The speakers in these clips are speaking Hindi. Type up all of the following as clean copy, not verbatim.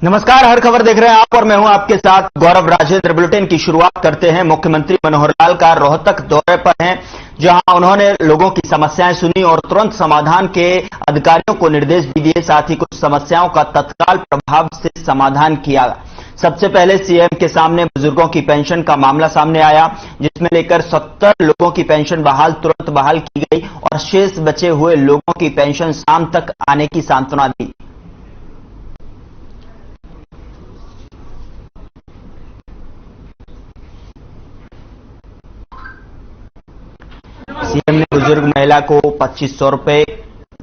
नमस्कार, हर खबर देख रहे हैं आप और मैं हूं आपके साथ गौरव राजेंद्र। बुलेटिन की शुरुआत करते हैं। मुख्यमंत्री मनोहर लाल का रोहतक दौरे पर हैं, जहां उन्होंने लोगों की समस्याएं सुनी और तुरंत समाधान के अधिकारियों को निर्देश भी दिए। साथ ही कुछ समस्याओं का तत्काल प्रभाव से समाधान किया। सबसे पहले सीएम के सामने बुजुर्गों की पेंशन का मामला सामने आया, जिसमें लेकर 70 लोगों की पेंशन तुरंत बहाल की गई और शेष बचे हुए लोगों की पेंशन शाम तक आने की सांत्वना दी। सीएम ने बुजुर्ग महिला को 2500 रुपए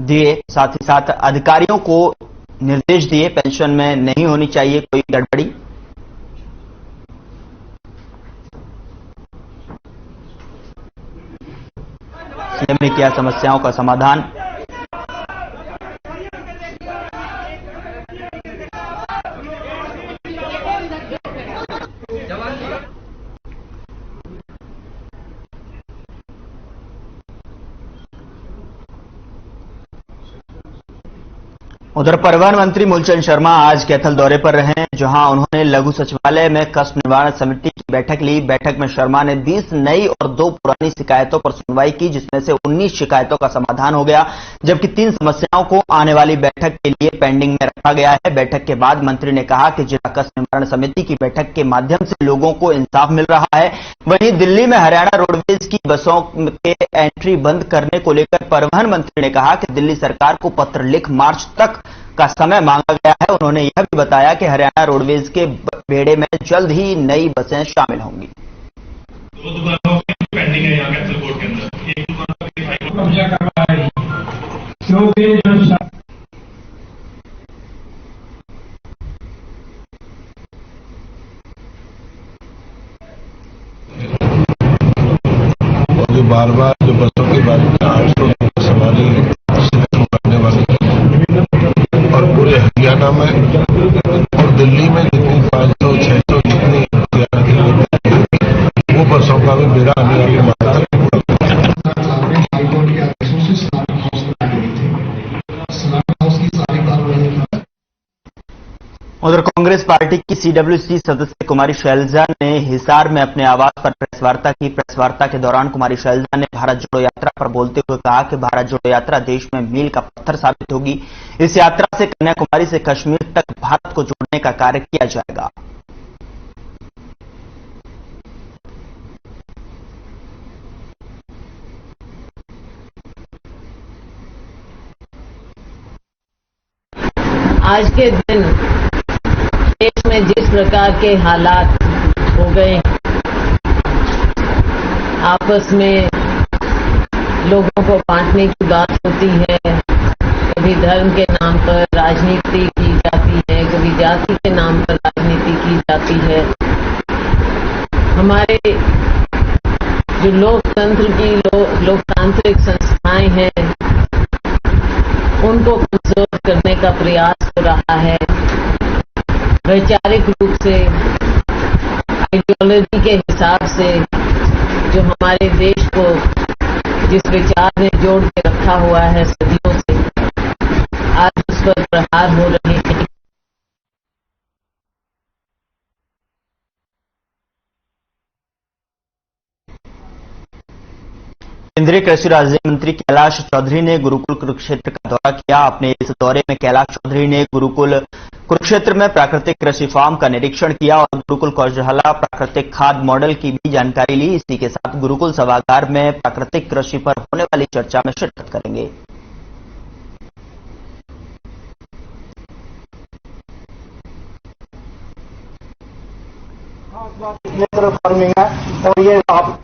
दिए। साथ ही साथ अधिकारियों को निर्देश दिए, पेंशन में नहीं होनी चाहिए कोई गड़बड़ी। सीएम ने किया समस्याओं का समाधान। उधर परिवहन मंत्री मूलचंद शर्मा आज कैथल दौरे पर रहे, जहां उन्होंने लघु सचिवालय में कष्ट निवारण समिति की बैठक ली। बैठक में शर्मा ने 20 नई और 2 पुरानी शिकायतों पर सुनवाई की, जिसमें से 19 शिकायतों का समाधान हो गया, जबकि 3 समस्याओं को आने वाली बैठक के लिए पेंडिंग में रखा गया है। बैठक के बाद मंत्री ने कहा कि जिला कष्ट निवारण समिति की बैठक के माध्यम से लोगों को इंसाफ मिल रहा है। वहीं दिल्ली में हरियाणा रोडवेज की बसों के एंट्री बंद करने को लेकर परिवहन मंत्री ने कहा कि दिल्ली सरकार को पत्र लिख मार्च तक का समय मांगा गया है। उन्होंने यह भी बताया कि हरियाणा रोडवेज के बेड़े में जल्द ही नई बसें शामिल होंगी। 2 दुकानों की पेंडिंग है यहाँ कैथल कोर्ट के अंदर। एक दुकान पे कब्जा करवा है, जो बार-बार जो बसों की बात 800 सवारी करने वाली और पूरे हरियाणा में और दिल्ली में जितनी 500-600 जितनी वो बसों का भी बेड़ा आने वाली मात्रा उधर कांग्रेस पार्टी की सीडब्ल्यूसी सदस्य कुमारी शैलजा ने हिसार में अपने आवास पर प्रेस वार्ता की। प्रेस वार्ता के दौरान कुमारी शैलजा ने भारत जोड़ो यात्रा पर बोलते हुए कहा कि भारत जोड़ो यात्रा देश में मील का पत्थर साबित होगी। इस यात्रा से कन्याकुमारी से कश्मीर तक भारत को जोड़ने का कार्य किया जाएगा। आज के दिन देश में जिस प्रकार के हालात हो गए, आपस में लोगों को बांटने की बात होती है, कभी धर्म के नाम पर राजनीति की जाती है, कभी जाति के नाम पर राजनीति की जाती है। हमारे जो लोकतंत्र की लोकतांत्रिक संस्थाएं हैं, उनको कमजोर करने का प्रयास हो रहा है। वैचारिक रूप से, आइडियोलॉजी के हिसाब से जो हमारे देश को जिस विचार ने जोड़ के रखा हुआ है सदियों से, आज उस पर प्रहार हो रहे हैं। केंद्रीय कृषि राज्य मंत्री कैलाश चौधरी ने गुरुकुल कुरुक्षेत्र का दौरा किया। अपने इस दौरे में कैलाश चौधरी ने गुरुकुल कुरुक्षेत्र में प्राकृतिक कृषि फार्म का निरीक्षण किया और गुरुकुल कौशला प्राकृतिक खाद मॉडल की भी जानकारी ली। इसी के साथ गुरुकुल सभागार में प्राकृतिक कृषि पर होने वाली चर्चा में शिरकत करेंगे। फार्मिंग है और ये आप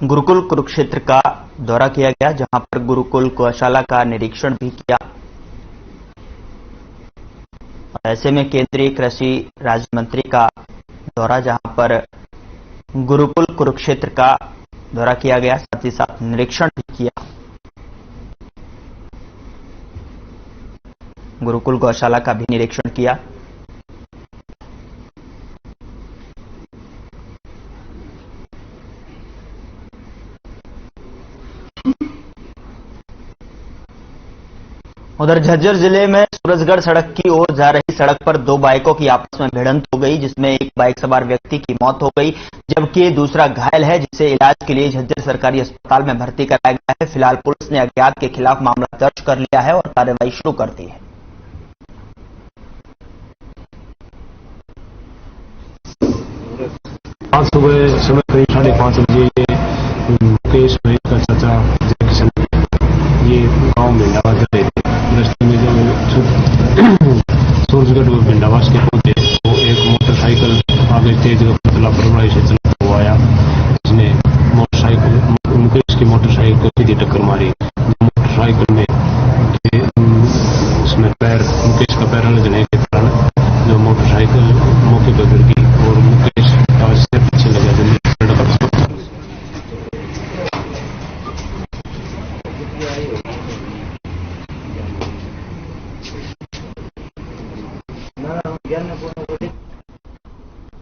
गुरुकुल कुरुक्षेत्र का दौरा किया गया, जहां पर गुरुकुल गौशाला का निरीक्षण भी किया। ऐसे में केंद्रीय कृषि राज्य मंत्री का दौरा, जहां पर गुरुकुल कुरुक्षेत्र का दौरा किया गया, साथ ही साथ निरीक्षण भी किया। गुरुकुल गौशाला का भी निरीक्षण किया। उधर झज्जर जिले में सूरजगढ़ सड़क की ओर जा रही सड़क पर दो बाइकों की आपस में भिड़ंत हो गई, जिसमें एक बाइक सवार व्यक्ति की मौत हो गई जबकि दूसरा घायल है, जिसे इलाज के लिए झज्जर सरकारी अस्पताल में भर्ती कराया गया है। फिलहाल पुलिस ने अज्ञात के खिलाफ मामला दर्ज कर लिया है और कार्रवाई शुरू कर दी है। आज सुबह समय करीब 5:30 बजे ये मुकेश भाई का चाचा जय किशन ये गांव भिंडावास जा रहे थे। रास्ते में जब सूरजगढ़ भिंडावास के पहुंचे तो एक मोटरसाइकिल आगे तेज लापरवाही से चलता हुआ आया, जिसने मोटरसाइकिल मुकेश की मोटरसाइकिल को सीधी टक्कर मारी। मोटरसाइकिल में उसमें मुकेश का पैर लगने के कारण जो मोटरसाइकिल मौके पर गिर गई और मुकेश से पीछे लगा जल्दी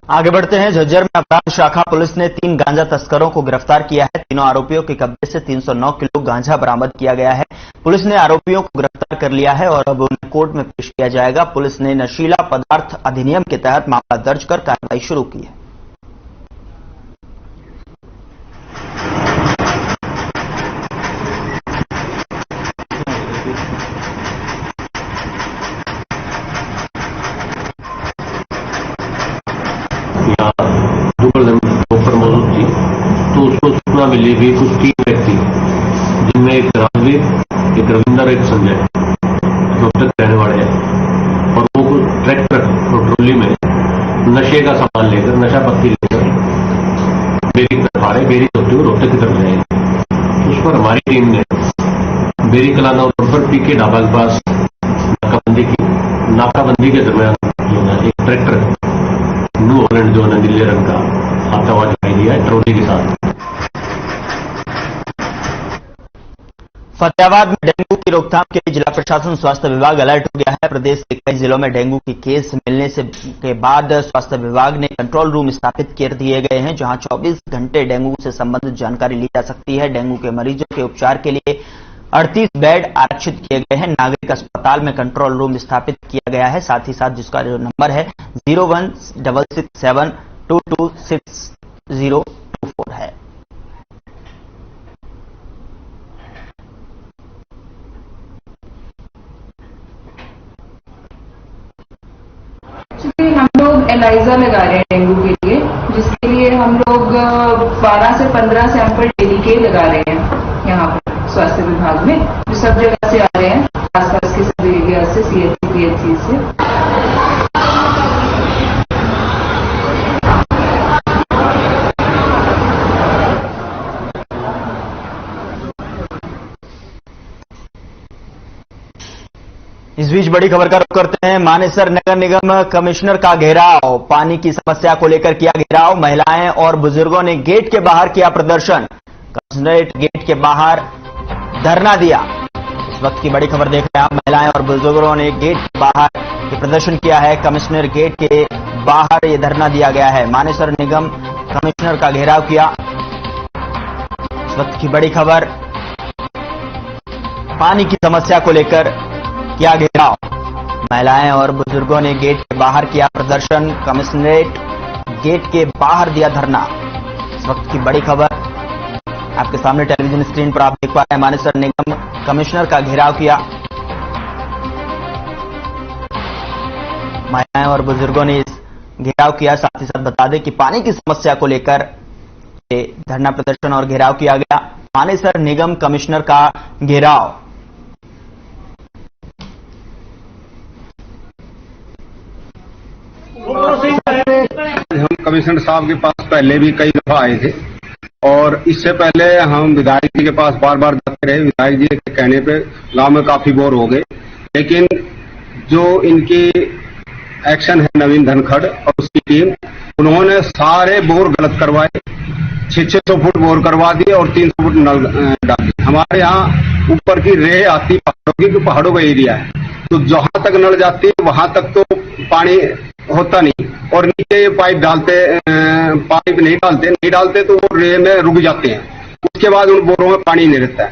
आगे बढ़ते हैं। झज्जर में अपराध शाखा पुलिस ने 3 गांजा तस्करों को गिरफ्तार किया है। तीनों आरोपियों के कब्जे से 309 किलो गांजा बरामद किया गया है। पुलिस ने आरोपियों को गिरफ्तार कर लिया है और अब उन्हें कोर्ट में पेश किया जाएगा। पुलिस ने नशीला पदार्थ अधिनियम के तहत मामला दर्ज कर कार्रवाई शुरू की है। दोपहर मौजूद थी तो उसको सूचना मिली भी कुछ 3 व्यक्ति जिनमें एक राजवीर, एक रविंदर, एक संजय रोहतक रहने वाले हैं और वो ट्रैक्टर और ट्रॉली में नशे का सामान लेकर, नशा पत्ती लेकर बेरी की तरफ आ रहे, बेरी होते हुए रोहतक की तरफ जाएंगे। उस पर हमारी टीम ने बेरी कलाना रोड पर पीके ढाबा के पास नाकाबंदी के दरमियान एक ट्रैक्टर न्यू हॉलैंड जो है नीले रंग का आता हुआ दिखाई दिया है ट्रॉली के साथ। फतेहाबाद में डेंगू की रोकथाम के लिए जिला प्रशासन स्वास्थ्य विभाग अलर्ट हो गया है। प्रदेश के कई जिलों में डेंगू की केस मिलने के बाद स्वास्थ्य विभाग ने कंट्रोल रूम स्थापित कर दिए गए हैं, जहां 24 घंटे डेंगू से संबंधित जानकारी ली जा सकती है। डेंगू के मरीजों के उपचार के लिए 38 बेड आरक्षित किए गए हैं। नागरिक अस्पताल में कंट्रोल रूम स्थापित किया गया है, साथ ही साथ जिसका जो नंबर है 016672266024 है। हम लोग एलाइजा लगा रहे हैं डेंगू के लिए, जिसके लिए हम लोग 12 से 15 सैंपल डेली के लगा रहे हैं यहाँ पर स्वास्थ्य विभाग में, जो सब जगह से आ रहे हैं, आसपास के सभी एरिया से, CHC PHC से। इस बीच बड़ी खबर का रुख करते हैं। मानेसर नगर निगम कमिश्नर का घेराव, पानी की समस्या को लेकर किया घेराव। महिलाएं और बुजुर्गों ने गेट के बाहर किया प्रदर्शन, कमिश्नरेट गेट के बाहर धरना दिया। इस वक्त की बड़ी खबर देख रहे हैं आप। महिलाएं और बुजुर्गों ने गेट के बाहर ये प्रदर्शन किया है। कमिश्नर गेट के बाहर ये धरना दिया गया है। मानेसर निगम कमिश्नर का घेराव किया। इस वक्त की बड़ी खबर, पानी की समस्या को लेकर किया घेराव। महिलाएं और बुजुर्गों ने गेट के बाहर किया प्रदर्शन, कमिश्नरेट गेट के बाहर दिया धरना। इस वक्त की बड़ी खबर आपके सामने टेलीविजन स्क्रीन पर आप देख पा रहे हैं। मानेसर निगम कमिश्नर का घेराव किया। महिलाएं और बुजुर्गों ने इस घेराव किया। साथ ही साथ बता दें कि पानी की समस्या को लेकर धरना प्रदर्शन और घेराव किया गया। मानेसर निगम कमिश्नर का घेराव। हम कमिश्नर साहब के पास पहले भी कई दफा आए थे और इससे पहले हम विधायक जी के पास बार बार जाते रहे। विधायक जी के कहने पे गांव में काफी बोर हो गए, लेकिन जो इनकी एक्शन है नवीन धनखड़ और उसकी टीम, उन्होंने सारे बोर गलत करवाए। 600 फुट बोर करवा दिए और 300 फुट नल डाल दिए। हमारे यहाँ ऊपर की रेह आती पहाड़ों की, पहाड़ों का एरिया है, तो जहां तक नल जाती है वहां तक तो पानी होता नहीं, और नीचे पाइप डालते, पाइप नहीं डालते तो वो रेह में रुक जाते हैं। उसके बाद उन बोरों में पानी नहीं रहता है।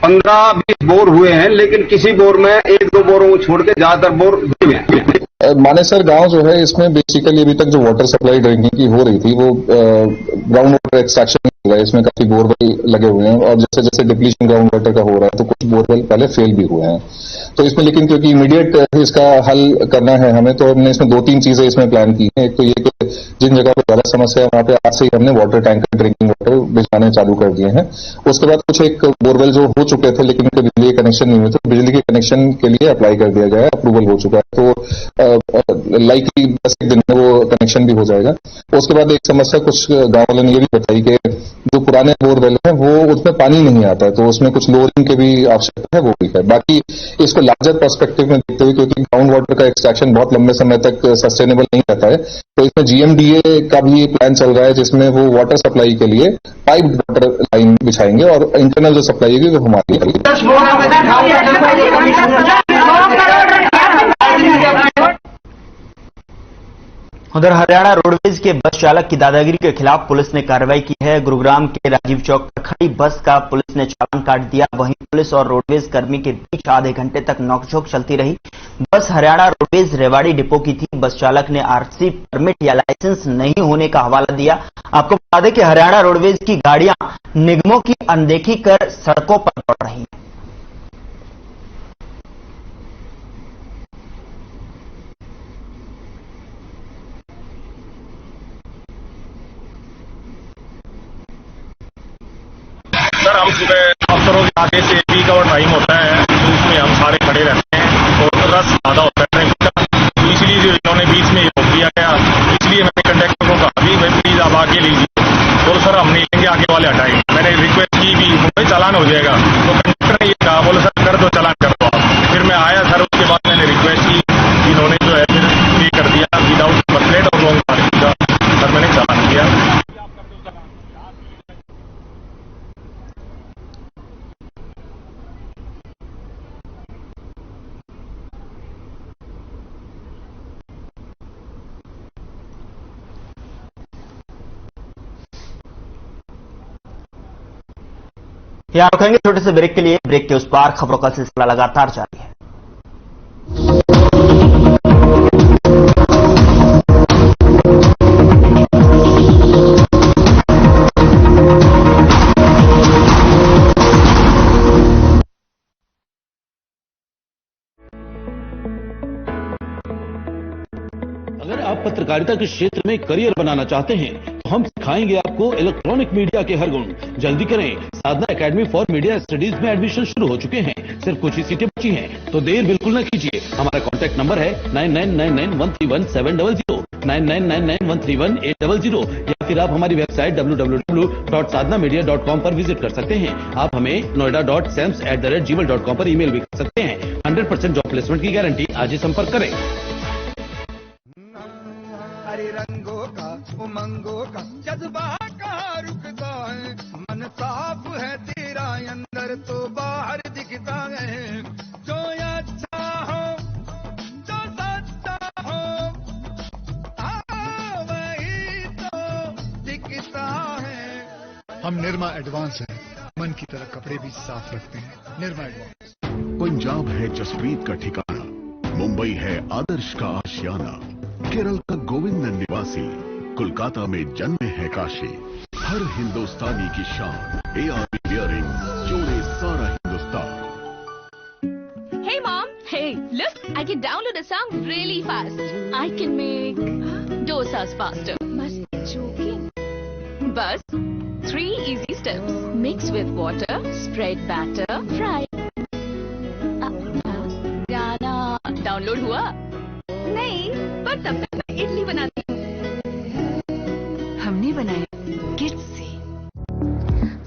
15-20 बोर हुए हैं, लेकिन किसी बोर में 1-2 बोरों को छोड़ के ज्यादातर बोर हुए हैं। मानेसर गांव जो है, इसमें बेसिकली अभी तक जो वाटर सप्लाई ड्रेनिंग की हो रही थी वो ग्राउंड वाटर एक्सट्रैक्शन हो रहा है। इसमें काफी बोरवेल लगे हुए हैं और जैसे जैसे डिप्लीशन ग्राउंड वाटर का हो रहा है तो कुछ बोरवेल पहले फेल भी हुए हैं। तो इसमें लेकिन क्योंकि इमीडिएट इसका हल करना है हमें, तो हमने इसमें 2-3 चीजें इसमें प्लान की हैं। एक तो ये कि जिन जगह पर ज्यादा समस्या है वहां पे आज से ही हमने वाटर टैंकर ड्रिंकिंग वाटर भिजवाने चालू कर दिए हैं। उसके बाद कुछ एक बोरवेल जो हो चुके थे लेकिन उनके बिजली के कनेक्शन नहीं हुए थे, बिजली के कनेक्शन के लिए अप्लाई कर दिया गया है, अप्रूवल हो चुका है। तो लाइकली 10 दिन में वो कनेक्शन भी हो जाएगा। उसके बाद एक समस्या कुछ गांव वालों ने ये भी बताई कि जो पुराने बोरवेल हैं वो उसमें पानी नहीं आता है, तो उसमें कुछ लोअरिंग की भी आवश्यकता है, वो भी है। बाकी इसको लार्जर पर्सपेक्टिव में देखते हुए, क्योंकि ग्राउंड वाटर का एक्सट्रैक्शन बहुत लंबे समय तक सस्टेनेबल नहीं रहता है, तो इसमें GMDA का भी प्लान चल रहा है जिसमें वो वाटर सप्लाई के लिए पाइप वाटर लाइन बिछाएंगे और इंटरनल जो सप्लाई होगी वो हमारी होगी। उधर हरियाणा रोडवेज के बस चालक की दादागिरी के खिलाफ पुलिस ने कार्रवाई की है। गुरुग्राम के राजीव चौक पर खड़ी बस का पुलिस ने चालान काट दिया। वहीं पुलिस और रोडवेज कर्मी के बीच आधे घंटे तक नोकझोंक चलती रही। बस हरियाणा रोडवेज रेवाड़ी डिपो की थी। बस चालक ने RC परमिट या लाइसेंस नहीं होने का हवाला दिया। आपको बता दें कि हरियाणा रोडवेज की गाड़ियां निगमों की अनदेखी कर सड़कों पर दौड़ रही हैं। सर, हम सुबह अफसरों के आगे से पीक आवर टाइम होता है तो उसमें हम सारे खड़े रहते हैं और रस ज्यादा होता है ट्रैफिक का, तो इसलिए इन्होंने बीच में रोक दिया गया। इसलिए मैंने कंडक्टर को कहा भी भाई प्लीज आप आगे लीजिए, बोलो सर हम नहीं लेंगे, आगे वाले हटाएंगे। मैंने रिक्वेस्ट की भी भाई चालान हो जाएगा, तो कंडक्टर ने ये कहा बोलो सर कर दो, चालान कर दो आप। फिर मैं आया सर, उसके बाद मैंने रिक्वेस्ट की, इन्होंने जो है फिर ये कर दिया विदाउट नंबर प्लेट और रॉन्ग पार्किंग का। सर मैंने चालान किया। यहाँ रुकेंगे छोटे से ब्रेक के लिए। ब्रेक के उस पार खबरों का सिलसिला लगातार जारी है। अगर आप पत्रकारिता के क्षेत्र में करियर बनाना चाहते हैं तो हम सिखाएंगे आपको इलेक्ट्रॉनिक मीडिया के हर गुण। जल्दी करें, साधना एकेडमी फॉर मीडिया स्टडीज में एडमिशन शुरू हो चुके हैं। सिर्फ कुछ ही सीटें बची हैं, तो देर बिल्कुल न कीजिए। हमारा कॉन्टैक्ट नंबर है 9999131700, 9999131800, या फिर आप हमारी वेबसाइट www.sadhnamedia.com पर विजिट कर सकते हैं। आप हमें noida.sams@gmail.com पर ईमेल भी कर सकते हैं। 100% जॉब प्लेसमेंट की गारंटी। आज ही संपर्क करें। हरे रंगों का उमंगों का जज्बा कहाँ रुकता है, मन साफ है तेरा अंदर तो बाहर दिखता है। जो अच्छा हो जो सच्चा हो वही तो दिखता है। हम निर्मा एडवांस हैं, मन की तरह कपड़े भी साफ रखते हैं। निर्मा एडवांस। पंजाब है जसप्रीत का ठिकाना, मुंबई है आदर्श का आशियाना, केरल का गोविंद निवासी, कोलकाता में जन्मे है काशी। हर हिंदुस्तानी की शान ARB बियरिंग जोड़े सारा Hindustan. Hey mom, hey, look, I can download a song really fast. I can make dosas faster. Must be joking. Bus, 3 easy steps. Mix with water, spread batter, fry. गाना डाउनलोड हुआ? नहीं, पर तब तक मैं इडली बनाती हूँ। हमने बनाया किड्स से।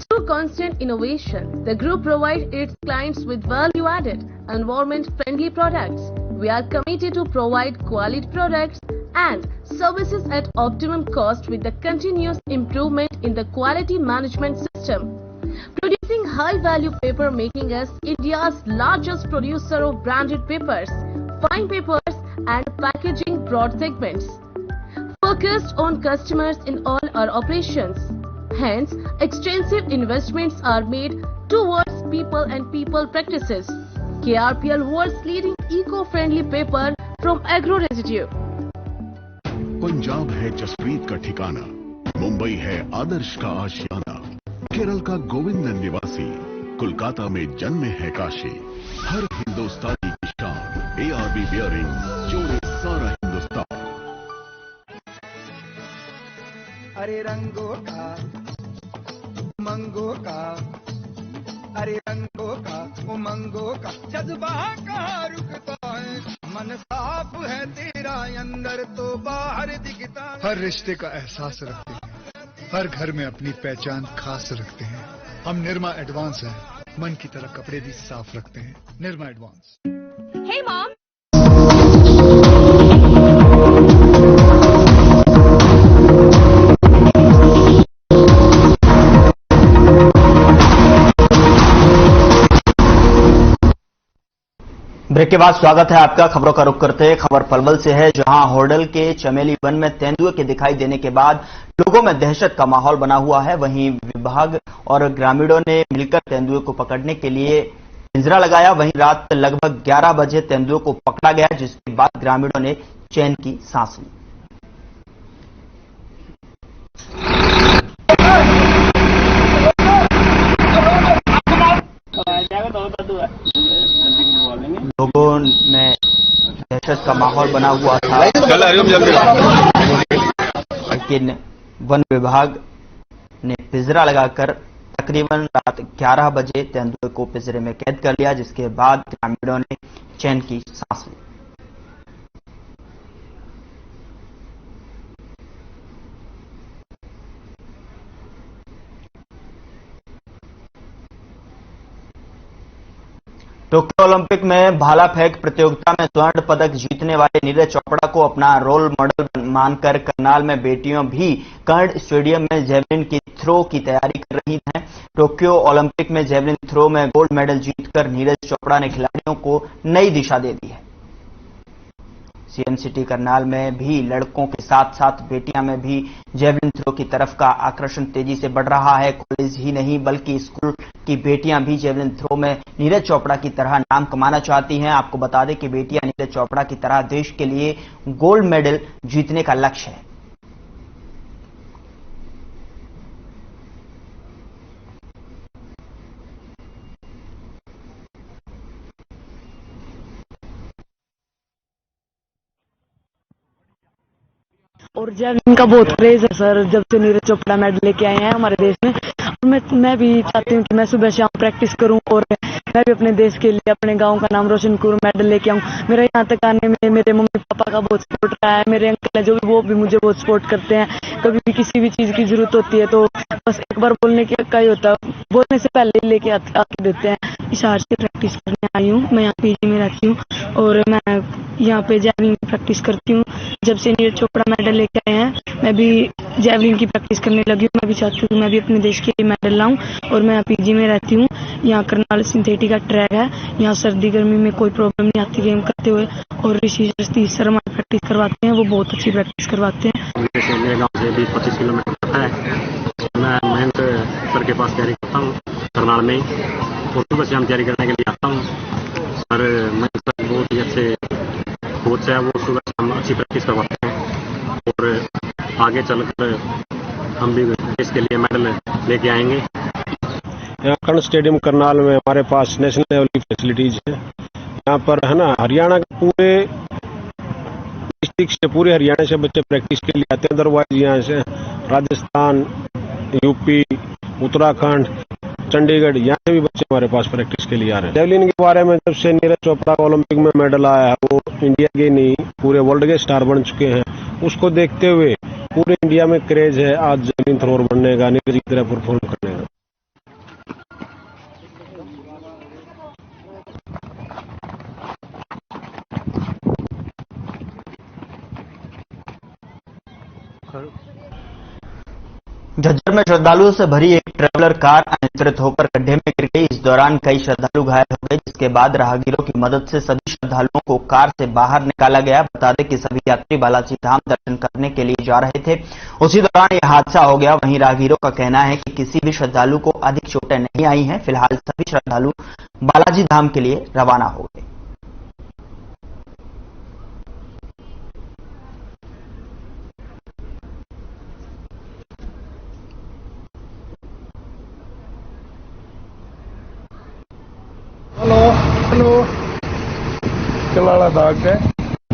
Through constant innovation, the group provides its clients with value-added, environment-friendly products. We are committed to provide quality products and services at optimum cost with the continuous improvement in the quality management system. Producing high-value paper, making us India's largest producer of branded papers, fine papers and packaging broad segments. Focused on customers in all our operations. Hence, extensive investments are made towards people and people practices. KRPL world's leading eco-friendly paper from agro residue. Punjab है जसप्रीत का ठिकाना, मुंबई है आदर्श का आशियाना, केरल का गोविंद निवासी, कोलकाता में जन्मे है काशी। हर हिंदुस्तानी की शान, ARB बियरिंग, जोड़े सारा हिंदुस्तान। अरे रंगों का उमंगों का, अरे रंगों का उमंगों का जज्बा कहाँ रुकता है, मन साफ है तेरा अंदर तो बाहर दिखता है। हर रिश्ते का एहसास रखते हैं, हर घर में अपनी पहचान खास रखते हैं। हम निरमा एडवांस हैं, मन की तरह कपड़े भी साफ रखते हैं। Nirma advance. Hey mom! Break के बाद स्वागत है आपका। खबरों का रुख करते हैं। खबर पलवल से है, जहां होडल के चमेली वन में तेंदुए के दिखाई देने के बाद लोगों में दहशत का माहौल बना हुआ है। वहीं विभाग और ग्रामीणों ने मिलकर तेंदुए को पकड़ने के लिए पिंजरा लगाया। वहीं रात लगभग 11 बजे तेंदुए को पकड़ा गया, जिसके बाद ग्रामीणों ने चैन की सांस ली। लोगों में दहशत का माहौल बना हुआ था, लेकिन वन विभाग ने पिंजरा लगाकर तकरीबन रात 11 बजे तेंदुए को पिंजरे में कैद कर लिया, जिसके बाद ग्रामीणों ने चैन की सांस ली। टोक्यो ओलंपिक में भाला फेंक प्रतियोगिता में स्वर्ण पदक जीतने वाले नीरज चोपड़ा को अपना रोल मॉडल मानकर करनाल में बेटियां भी कर्ण स्टेडियम में जेवलिन की थ्रो की तैयारी कर रही हैं। टोक्यो ओलंपिक में जेवलिन थ्रो में गोल्ड मेडल जीतकर नीरज चोपड़ा ने खिलाड़ियों को नई दिशा दे दी है। सीएम सिटी करनाल में भी लड़कों के साथ साथ बेटियां में भी जेवलिन थ्रो की तरफ का आकर्षण तेजी से बढ़ रहा है। कॉलेज ही नहीं बल्कि स्कूल की बेटियां भी जेवलिन थ्रो में नीरज चोपड़ा की तरह नाम कमाना चाहती हैं। आपको बता दें कि बेटियां नीरज चोपड़ा की तरह देश के लिए गोल्ड मेडल जीतने का लक्ष्य है। और जेवलिन का बहुत क्रेज है सर, जब से नीरज चोपड़ा मेडल लेके आए हैं हमारे देश में। मैं भी चाहती हूँ कि मैं सुबह शाम प्रैक्टिस करूँ और मैं भी अपने देश के लिए, अपने गांव का नाम रोशन करूँ, मेडल लेके आऊँ। मेरा यहाँ तक आने में मेरे मम्मी पापा का बहुत सपोर्ट रहा है। मेरे अंकल है जो भी, वो भी मुझे बहुत सपोर्ट करते हैं। कभी भी किसी भी चीज की जरूरत होती है तो बस एक बार बोलने का ही होता है, बोलने से पहले ही लेके आके देते हैं। इस हार से प्रैक्टिस करने आई हूँ। मैं यहाँ पीजी में रहती हूँ और मैं यहाँ पे जेवलिन की प्रैक्टिस करती हूँ। जब से नीरज चोपड़ा मेडल लेके आए हैं मैं भी जेवलिन की प्रैक्टिस करने लगी हूँ। मैं भी चाहती हूँ कि मैं भी अपने देश के लिए मेडल लाऊं। और मैं यहाँ पीजी में रहती हूँ। यहाँ करनाल सिंथेटिक का ट्रैक है, यहाँ सर्दी गर्मी में कोई प्रॉब्लम नहीं आती गेम करते हुए। और ऋषि सर हमारी प्रैक्टिस करवाते हैं, वो बहुत अच्छी प्रैक्टिस करवाते हैं। मेरे गाँव से भी 25 किलोमीटर पड़ता है। मैं महेंद्र सर के पास तैयारी करता हूँ करनाल में, और सुबह से हम तैयारी करने के लिए आता हूँ। सर महेंद्र सर बहुत ही अच्छे कोच है, वो सुबह से हम अच्छी प्रैक्टिस करवाते हैं और आगे चलकर हम भी देश के लिए मेडल लेके आएंगे। यहाँ कर्ण स्टेडियम करनाल में हमारे पास नेशनल लेवल की फैसिलिटीज है। यहाँ पर है ना, हरियाणा के पूरे डिस्ट्रिक्ट से, पूरे हरियाणा से बच्चे प्रैक्टिस के लिए आते हैं। अदरवाइज यहाँ से राजस्थान, यूपी, उत्तराखंड, चंडीगढ़, यहाँ से भी बच्चे हमारे पास प्रैक्टिस के लिए आ रहे हैं। जेवलिन के बारे में जब से नीरज चोपड़ा ओलंपिक में मेडल आया है, वो इंडिया के नहीं पूरे वर्ल्ड के स्टार बन चुके हैं। उसको देखते हुए पूरे इंडिया में क्रेज है आज जेवलिन थ्रोअर बनने का, नीरज की तरह परफॉर्म करने का। झज्जर में श्रद्धालुओं से भरी एक ट्रैवल ट्रैवलर कार अनियंत्रित होकर गड्ढे में गिर गई। इस दौरान कई श्रद्धालु घायल हो गए, जिसके बाद राहगीरों की मदद से सभी श्रद्धालुओं को कार से बाहर निकाला गया। बता दें कि सभी यात्री बालाजी धाम दर्शन करने के लिए जा रहे थे, उसी दौरान यह हादसा हो गया। वहीं राहगीरों का कहना है कि किसी भी श्रद्धालु को अधिक चोटें नहीं आई हैं। फिलहाल सभी श्रद्धालु बालाजी धाम के लिए रवाना हो गए। हेलो कलाला दाग है,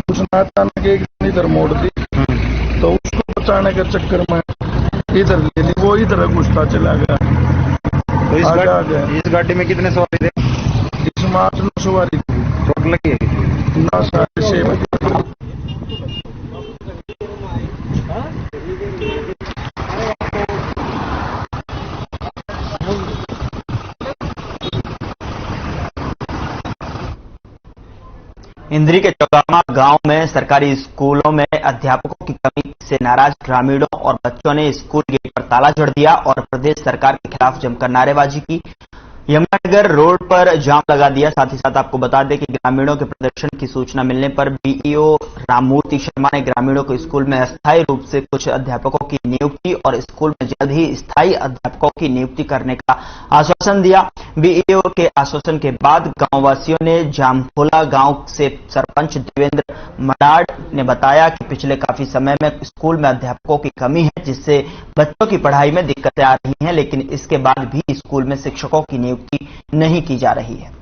उसने अचानक एक इधर मोड़ दी तो उसको बचाने के चक्कर में इधर ले ली, वो इधर घुसता चला गया। तो इस गाड़ी में कितने सवारी थे? इसमें 8-9 सवारी थी। चोट लगी है? 9 साढ़े 6 बजे। इंद्री के चौगामा गांव में सरकारी स्कूलों में अध्यापकों की कमी से नाराज ग्रामीणों और बच्चों ने स्कूल गेट पर ताला जड़ दिया और प्रदेश सरकार के खिलाफ जमकर नारेबाजी की। यमुनानगर रोड पर जाम लगा दिया। साथ ही साथ आपको बता दें कि ग्रामीणों के प्रदर्शन की सूचना मिलने पर बीईओ राममूर्ति शर्मा ने ग्रामीणों को स्कूल में अस्थायी रूप से कुछ अध्यापकों की नियुक्ति और स्कूल में जल्द ही स्थायी अध्यापकों की नियुक्ति करने का आश्वासन दिया। बीईओ के आश्वासन के बाद गांववासियों ने जाम खोला। गांव से सरपंच देवेंद्र मडाड ने बताया कि पिछले काफी समय में स्कूल में अध्यापकों की कमी है, जिससे बच्चों की पढ़ाई में दिक्कतें आ रही हैं, लेकिन इसके बाद भी स्कूल में शिक्षकों की नियुक्ति नहीं की जा रही है।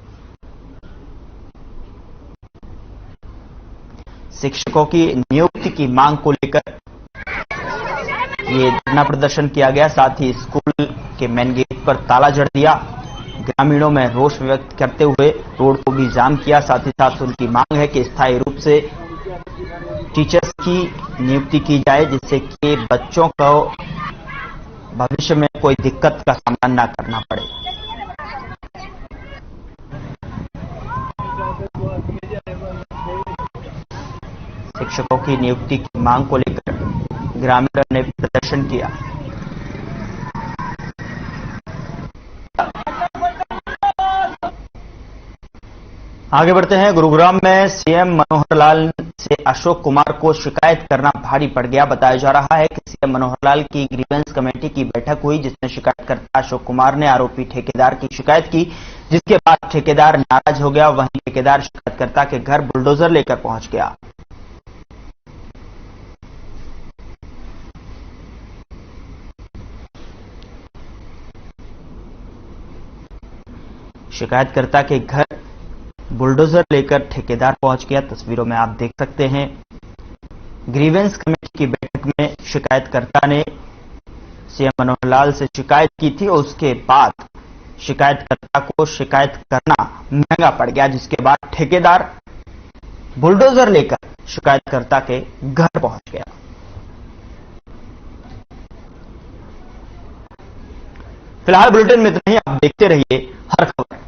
शिक्षकों की नियुक्ति की मांग को लेकर ये धरना प्रदर्शन किया गया। साथ ही स्कूल के मेन गेट पर ताला जड़ दिया। ग्रामीणों में रोष व्यक्त करते हुए रोड को भी जाम किया। साथ ही साथ उनकी मांग है कि स्थायी रूप से टीचर्स की नियुक्ति की जाए, जिससे कि बच्चों को भविष्य में कोई दिक्कत का सामना न करना पड़े। शिक्षकों की नियुक्ति की मांग को लेकर ग्रामीणों ने प्रदर्शन किया। आगे बढ़ते हैं। गुरुग्राम में सीएम मनोहर लाल से अशोक कुमार को शिकायत करना भारी पड़ गया। बताया जा रहा है कि सीएम मनोहर लाल की ग्रीवेंस कमेटी की बैठक हुई, जिसमें शिकायतकर्ता अशोक कुमार ने आरोपी ठेकेदार की शिकायत की, जिसके बाद ठेकेदार नाराज हो गया। वहीं ठेकेदार शिकायतकर्ता के घर बुलडोजर लेकर पहुंच गया। शिकायतकर्ता के घर बुलडोजर लेकर ठेकेदार पहुंच गया। तस्वीरों में आप देख सकते हैं। ग्रीवेंस कमेटी की बैठक में शिकायतकर्ता ने सीएम मनोहर लाल से शिकायत की थी और उसके बाद शिकायतकर्ता को शिकायत करना महंगा पड़ गया, जिसके बाद ठेकेदार बुलडोजर लेकर शिकायतकर्ता के घर पहुंच गया। फिलहाल बुलेटिन में इतना ही। आप देखते रहिए हर खबर।